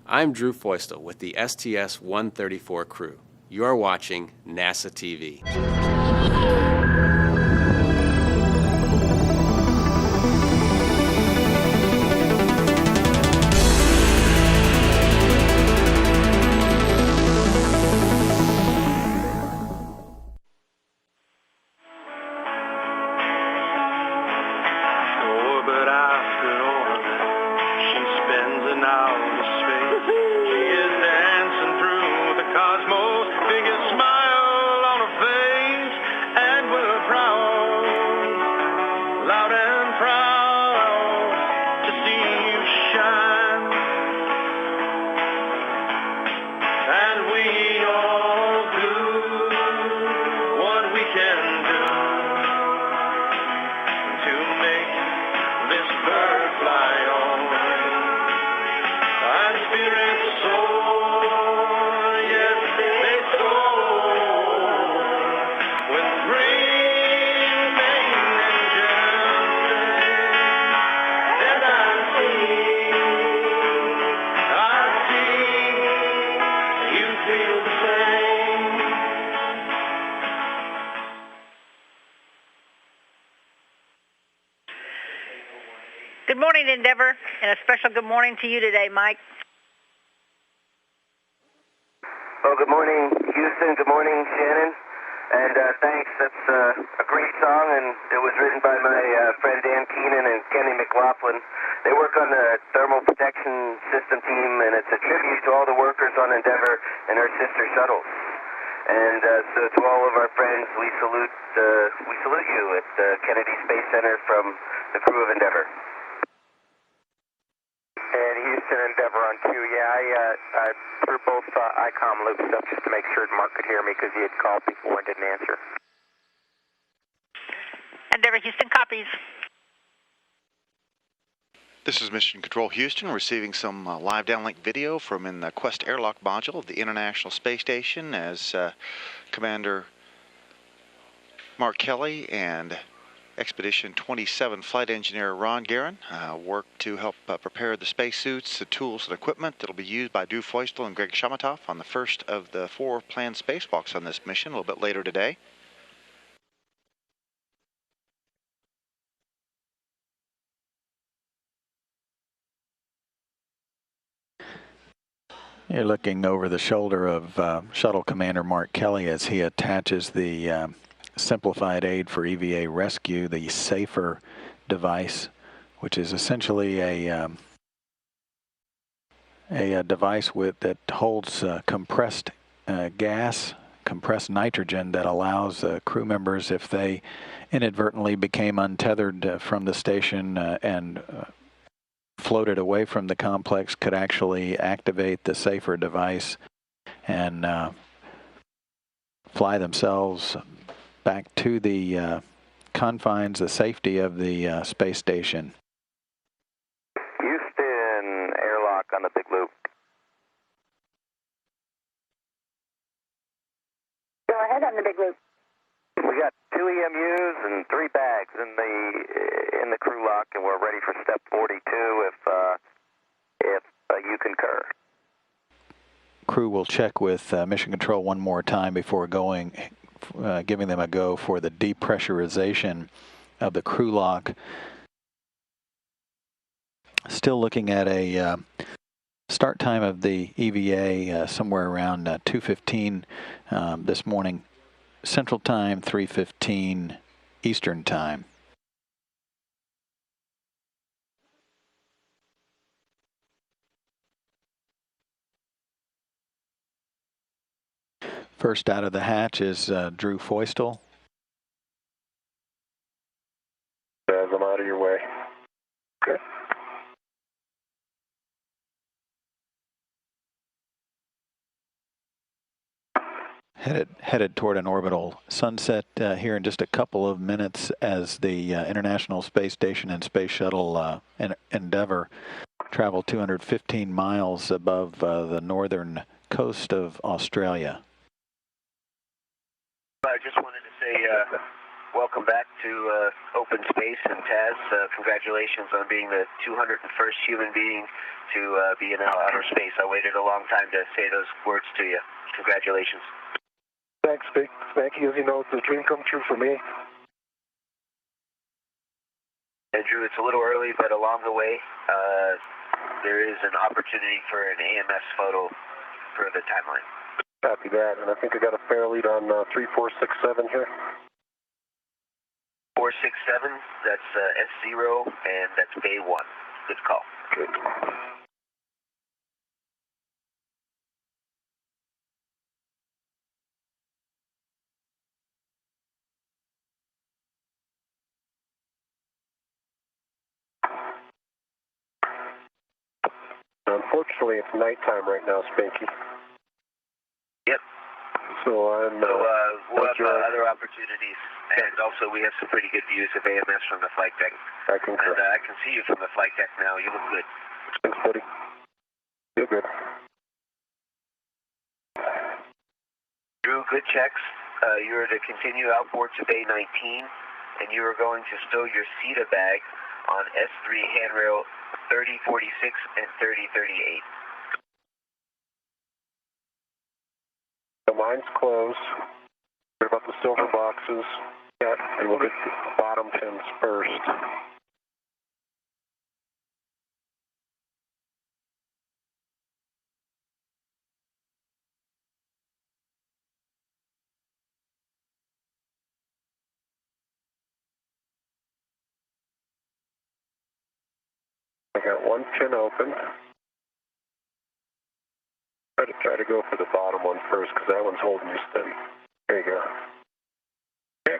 I'm Drew Feustel with the STS-134 crew. You're watching NASA TV. Good morning, Endeavour, and a special good morning to you today, Mike. Well, good morning, Houston. Good morning, Shannon. And thanks. That's a great song, and it was written by my friend Dan Keenan and Kenny McLaughlin. They work on the thermal protection system team, and it's a tribute to all the workers on Endeavour and our sister shuttles. And so to all of our friends, we salute you at Kennedy Space Center from the crew of Endeavour. And Houston, Endeavour on Q. Yeah, I threw both ICOM loops up just to make sure Mark could hear me because he had called before and didn't answer. Endeavour, Houston, copies. This is Mission Control Houston, receiving some live downlink video from in the Quest airlock module of the International Space Station as Commander Mark Kelly and Expedition 27 flight engineer Ron Guerin work to help prepare the spacesuits, the tools, and equipment that will be used by Drew Feustel and Greg Chamitoff on the first of the 4 planned spacewalks on this mission a little bit later today. You're looking over the shoulder of Shuttle Commander Mark Kelly as he attaches the simplified aid for EVA rescue, the SAFER device, which is essentially a device that holds compressed gas, compressed nitrogen that allows crew members, if they inadvertently became untethered from the station and floated away from the complex, could actually activate the SAFER device and fly themselves back to the confines, the safety of the space station. Houston, airlock on the big loop. Go ahead on the big loop. We got 2 EMUs and 3 bags in the crew lock, and we're ready for step 42 if you concur. Crew will check with Mission Control one more time before giving them a go for the depressurization of the crew lock. Still looking at a start time of the EVA somewhere around 2:15 this morning Central Time, 3:15 Eastern Time. First out of the hatch is Drew Feustel. As I'm out of your way. Okay. Headed toward an orbital sunset here in just a couple of minutes as the International Space Station and Space Shuttle Endeavour travel 215 miles above the northern coast of Australia. I just wanted to say Welcome back to open space, and Taz, congratulations on being the 201st human being to be in outer space. I waited a long time to say those words to you. Congratulations. Thanks, Spanky. As you know, it's a dream come true for me. Andrew, it's a little early, but along the way, there is an opportunity for an AMS photo for the timeline. Copy that, and I think I got a fair lead on 3467 here. 467, that's S0, and that's Bay 1. Good call. Good. Unfortunately, it's nighttime right now, Spanky. Yep. So I'm... we'll have other opportunities, and also we have some pretty good views of AMS from the flight deck. I concur. And I can see you from the flight deck now. You look good. Thanks, buddy. Feel good. Drew, good checks. You are to continue outboard to Bay 19, and you are going to stow your SETA bag on S3 handrail 3046 and 3038. The mine's closed. What about the silver boxes? Yeah, and we'll get the bottom pins first. I got one pin open. Try to go for the bottom one first, because that one's holding you steady. There you go. Okay.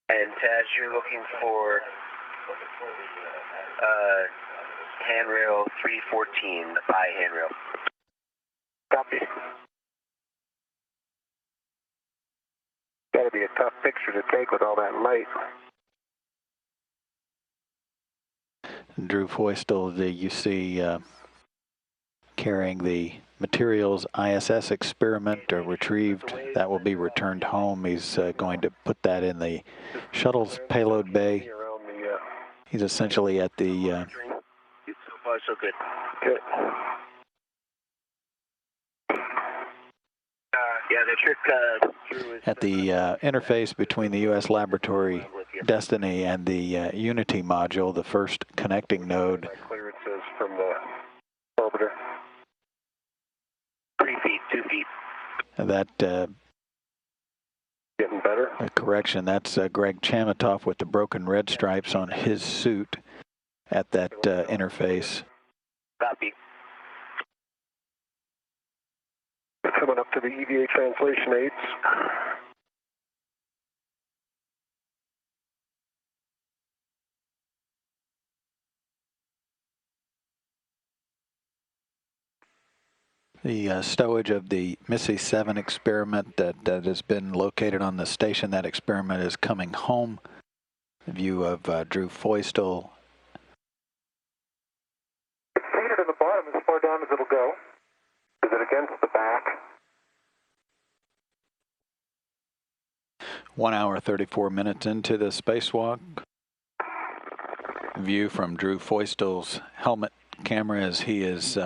And Taz, you're looking for handrail 314, the pie handrail. Copy. Gotta be a tough picture to take with all that light. Drew Feustel, you see carrying the materials ISS experiment retrieved. That will be returned home. He's going to put that in the shuttle's payload bay. He's essentially at the... So far, so good. Good. Yeah, the trick, Drew, is... At the interface between the U.S. laboratory Destiny and the Unity module, the first connecting node. Clearances from the orbiter. 3 feet, 2 feet. That Getting better. a correction. That's Greg Chamitoff with the broken red stripes on his suit at that interface. Copy. Coming up to the EVA translation aids. The stowage of the Missy 7 experiment that has been located on the station, that experiment is coming home. The view of Drew Feustel. It's seated in the bottom as far down as it'll go. Is it against the back? 1 hour, 34 minutes into the spacewalk. View from Drew Feustel's helmet camera as he is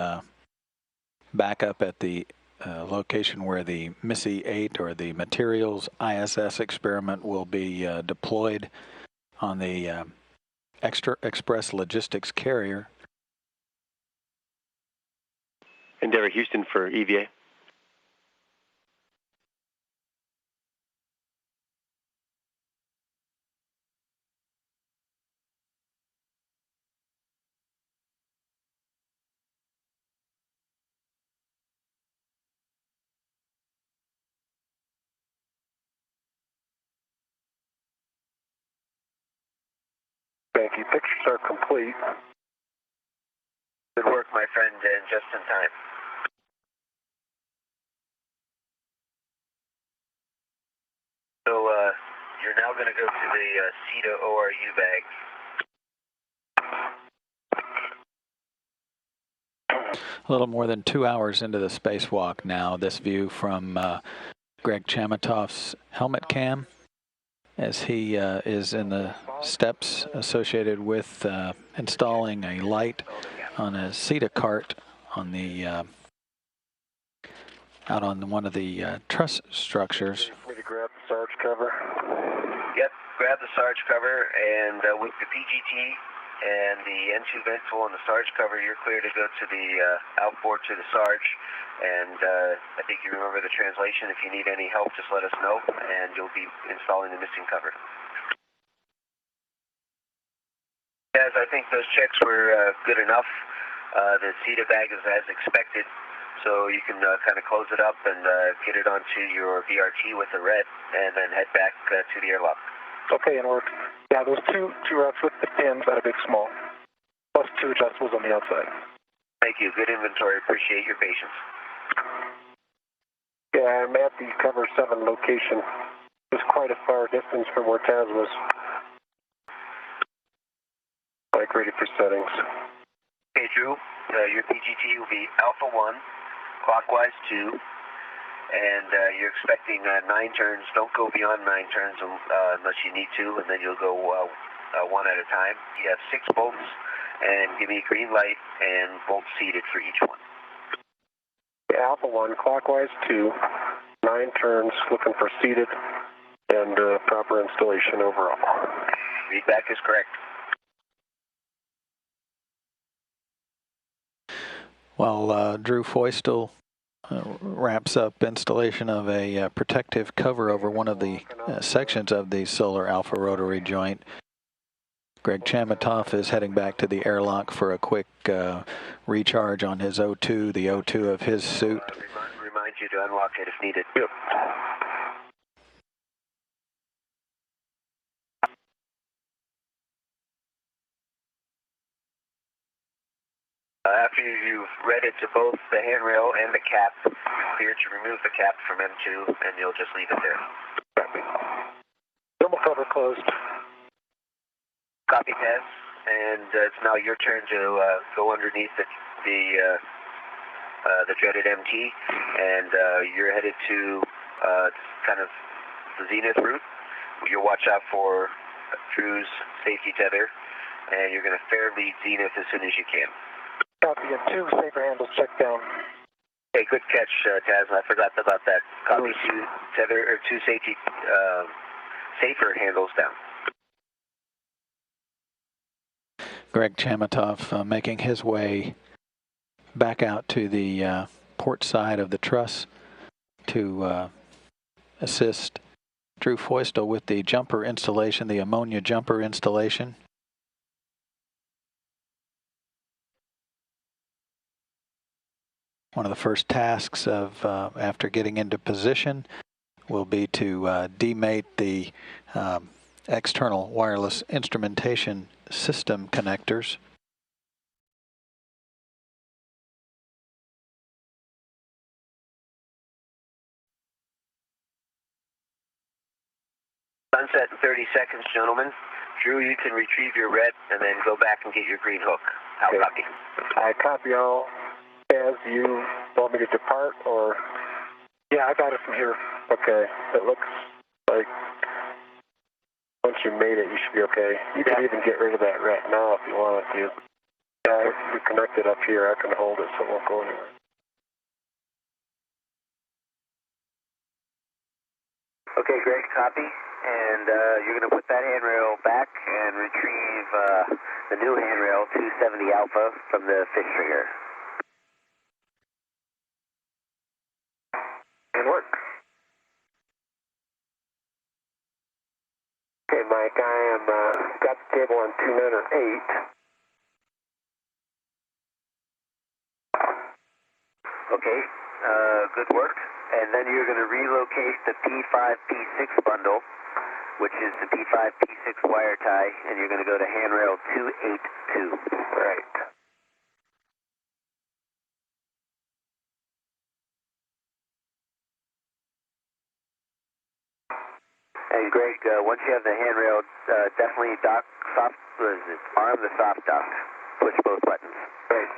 back up at the location where the Missy 8 or the materials ISS experiment will be deployed on the Express Logistics carrier. Endeavour Houston for EVA. Thank you. Pictures are complete. Good work, my friend, and just in time. So you're now going to go to the SETA ORU bag. A little more than 2 hours into the spacewalk now, this view from Greg Chamitoff's helmet cam as he is in the steps associated with installing a light on a CETA cart on the out on one of the truss structures. For me to grab the Sarge cover. Yep, grab the Sarge cover, and with the PGT and the N2 vent tool and the Sarge cover, you're clear to go to the outboard to the Sarge. And I think you remember the translation. If you need any help, just let us know, and you'll be installing the missing cover. As I think those checks were good enough. The CETA bag is as expected, so you can kind of close it up and get it onto your VRT with the red, and then head back to the airlock. Okay, and we're, yeah, those two routes with the pins at a big small, plus 2 adjustables on the outside. Thank you. Good inventory. Appreciate your patience. Yeah, I'm at the cover 7 location. It's quite a far distance from where Taz was. Like ready for settings. Okay, Drew, your PGT will be Alpha 1, clockwise 2, and you're expecting 9 turns. Don't go beyond 9 turns unless you need to, and then you'll go 1 at a time. You have 6 bolts, and give me a green light and bolts seated for each one. Yeah, Alpha 1, clockwise 2, 9 turns, looking for seated and proper installation overall. Feedback is correct. While Drew Feustel wraps up installation of a protective cover over one of the sections of the solar alpha rotary joint, Greg Chamitoff is heading back to the airlock for a quick recharge on his O2, the O2 of his suit. Remind you to unlock it if needed. Yep. After you've read it to both the handrail and the cap, clear to remove the cap from M2, and you'll just leave it there. Thermal cover closed. Copy, Taz. And it's now your turn to go underneath the dreaded MT, and you're headed to kind of the zenith route. You'll watch out for Drew's safety tether, and you're going to fair lead zenith as soon as you can. Copy, and 2 safer handles checked down. Hey, good catch, Taz. I forgot about that. Copy, 2 tether or 2 safety safer handles down. Greg Chamitoff making his way back out to the port side of the truss to assist Drew Feustel with the jumper installation, the ammonia jumper installation. One of the first tasks of after getting into position will be to demate the external wireless instrumentation system connectors. Sunset in 30 seconds, gentlemen. Drew, you can retrieve your red and then go back and get your green hook. How Okay. copy? I copy all. As you want me to depart, or? Yeah, I got it from here. Okay. It looks like once you made it, you should be okay. You can even get rid of that rat now if you wanted to. Yeah, we connected up here. I can hold it so it won't go anywhere. Okay, Greg, copy. And you're going to put that handrail back and retrieve the new handrail 270 Alpha from the fish trigger. And work. Okay, Mike, I am got the table on 298. Okay, good work. And then you're going to relocate the P5, P6 bundle, which is the P5, P6 wire tie, and you're going to go to handrail 282. Right. And Greg, once you have the handrail, definitely arm the soft dock. Push both buttons. Right.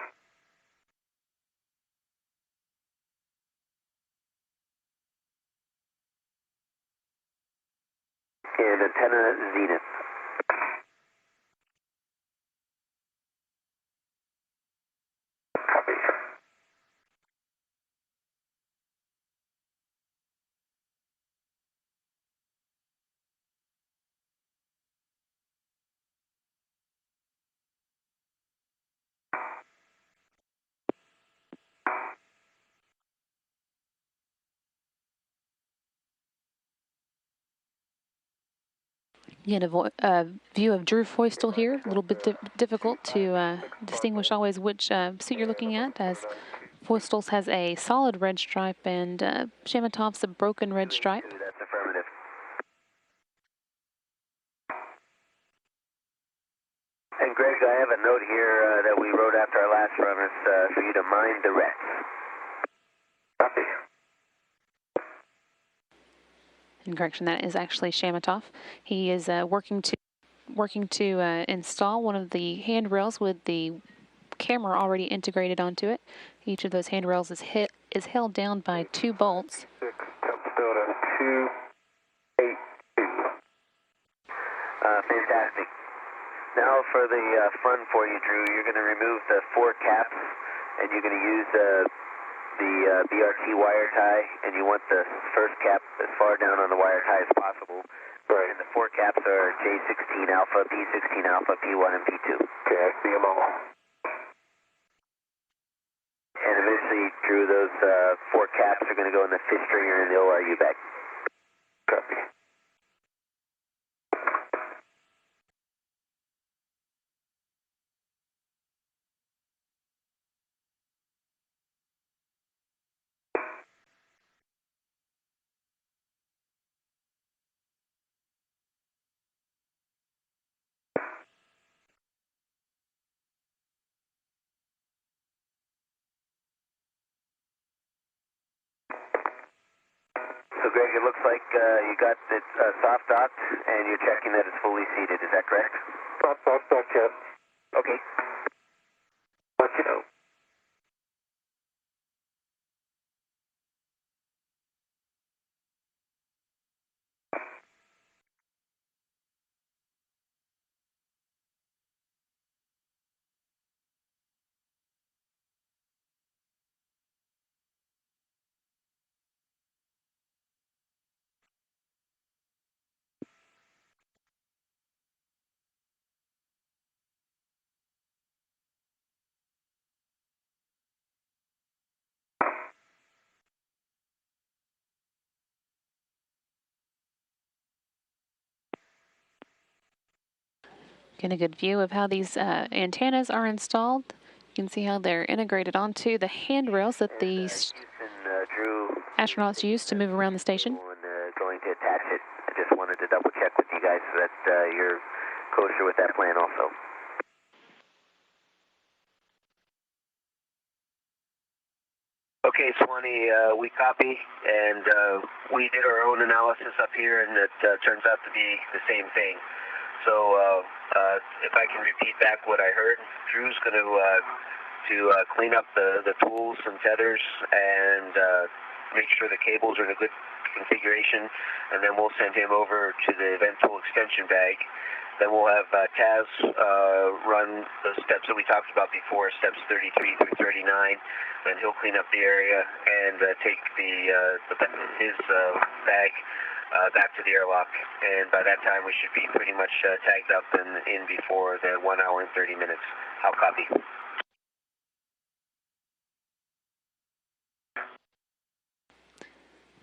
And antenna zenith. Copy. Again, a view of Drew Feustel here. A little bit difficult to distinguish always which suit you're looking at, as Feustel's has a solid red stripe and Chamitoff's a broken red stripe. That's affirmative. And Greg, I have a note here that we wrote after our last run is for you to mind the rest. Copy. In correction, that is actually Chamitoff. He is working to install one of the handrails with the camera already integrated onto it. Each of those handrails is held down by 2 bolts. 6, Delta 282. Fantastic. Now for the fun for you, Drew, you're going to remove the 4 caps, and you're going to use the BRT wire tie, and you want the first cap as far down on the wire tie as possible. Right. And the 4 caps are J16 alpha, P16 alpha, P1, and P2. Okay, I see them all. And eventually, Drew, those 4 caps are going to go in the fish stringer in the ORU bag. Copy. So, Greg, it looks like you got it soft docked, and you're checking that it's fully seated. Is that correct? Not yet. Okay. Let you know. Get a good view of how these antennas are installed. You can see how they're integrated onto the handrails that these Drew, astronauts use to move around the station. Going to attach it. I just wanted to double check with you guys so that you're kosher with that plan also. Okay, Swanee, we copy, and we did our own analysis up here, and it turns out to be the same thing. So if I can repeat back what I heard, Drew's going to clean up the tools and tethers and make sure the cables are in a good configuration, and then we'll send him over to the vent tool extension bag. Then we'll have Taz run the steps that we talked about before, steps 33 through 39, and he'll clean up the area and take his bag back to the airlock. And by that time, we should be pretty much tagged up and in before the 1 hour and 30 minutes. I'll copy.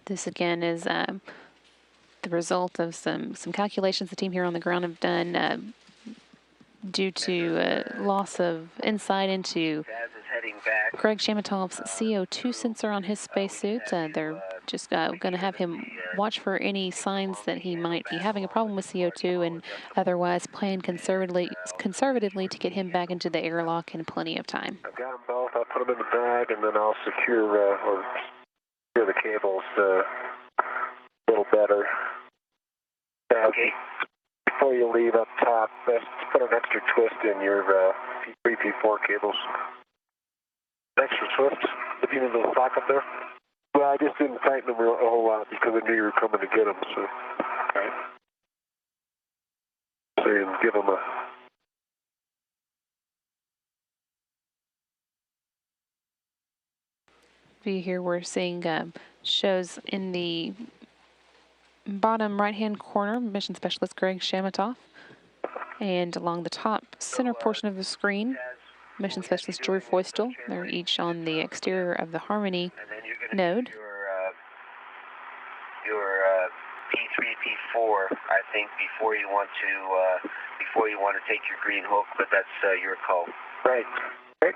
This again is the result of some calculations the team here on the ground have done due to loss of insight into Craig Chamitoff's CO2 sensor on his spacesuit. They're just going to have him watch for any signs that he might be having a problem with CO2 and otherwise plan conservatively to get him back into the airlock in plenty of time. I've got them both. I'll put them in the bag, and then I'll secure the cables a little better. Okay. Before you leave up top, just put an extra twist in your P3, P4 cables. Extra twist? If you need a little slack up there? Well, I just didn't tighten them a whole lot because I knew you were coming to get them, so. Okay. and give them a... View here, we're seeing shows in the bottom right-hand corner, Mission Specialist Greg Chamitoff, and along the top center portion of the screen, Mission Specialist Drew Feustel. They're each on the exterior of the Harmony node. Your P3, P4, I think, before you want to take your green hook, but that's your call. Right. Right.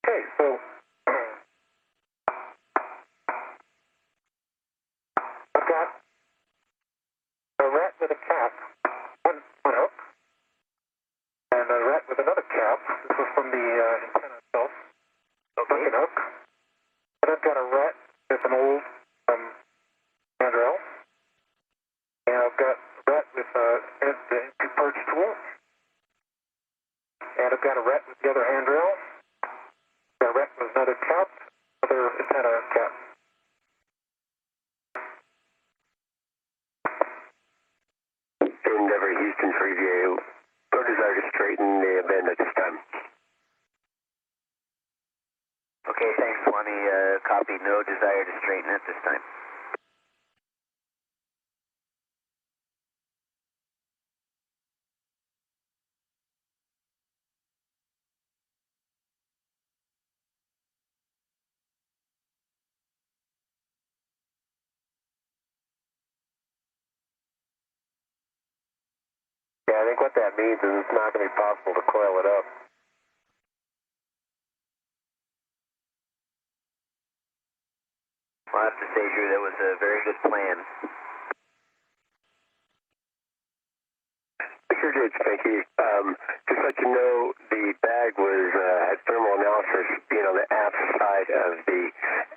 Okay, so I've got a rat with a cap, one hook, and a rat with another cap. This was from the antenna itself. Second hook. And I've got a rat with an old handrail. And I've got a rat with the two-perch tool. And I've got a rat with the other handrail. Got a rat with another cap, another antenna cap. Endeavor Houston for EVA. No desire to straighten the bend at this time. Okay, thanks, Swanee. Copy. No desire to straighten at this time. Yeah, I think what that means is it's not going to be possible to coil it up. I'll have to say, Drew, that was a very good plan. Sure did, thank you. Just let you know, the bag was had thermal analysis, on the aft side of the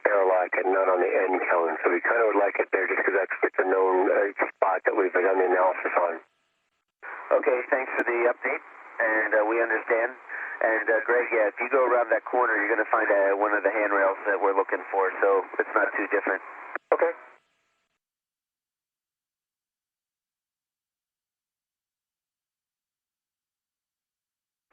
airlock and not on the end cone. So we kind of would like it there just because it's a known spot that we've done the analysis on. Okay, thanks for the update, and we understand. And Greg, yeah, if you go around that corner, you're going to find one of the handrails that we're looking for, so it's not too different. Okay.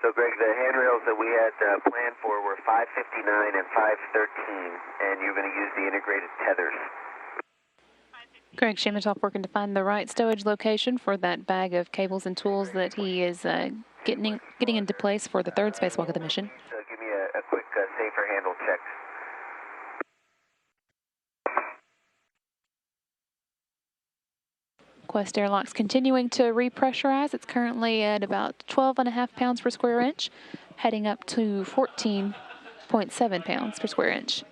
So, Greg, the handrails that we had planned for were 559 and 513, and you're going to use the integrated tethers. Greg Chamitoff working to find the right stowage location for that bag of cables and tools that he is getting into place for the third spacewalk of the mission. So give me a quick safer handle check. Quest airlock's continuing to repressurize. It's currently at about 12.5 pounds per square inch, heading up to 14.7 pounds per square inch.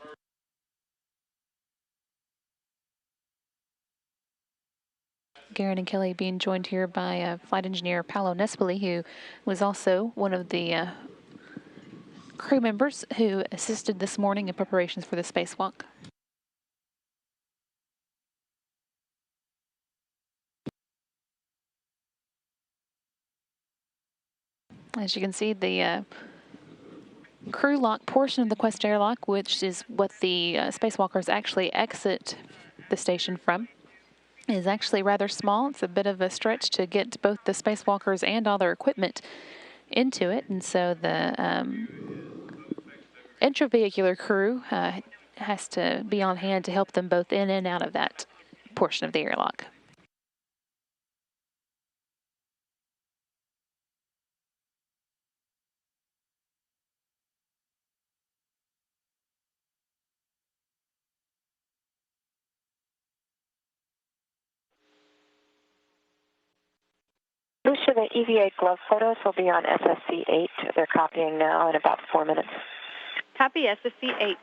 Garen and Kelly being joined here by flight engineer Paolo Nespoli, who was also one of the crew members who assisted this morning in preparations for the spacewalk. As you can see, the crew lock portion of the Quest airlock, which is what the spacewalkers actually exit the station from, is actually rather small. It's a bit of a stretch to get both the spacewalkers and all their equipment into it, and so the intravehicular crew has to be on hand to help them both in and out of that portion of the airlock. Lucia, the EVA glove photos will be on SSC 8. They're copying now in about 4 minutes. Copy SSC 8.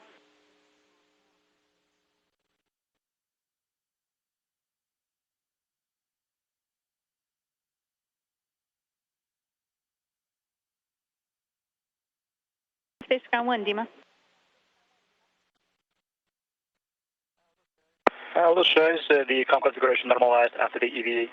Space Ground 1, Dima. This shows the com configuration normalized after the EVA.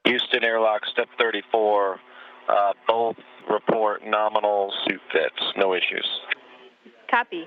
Houston airlock, step 34. Both report nominal suit fits. No issues. Copy.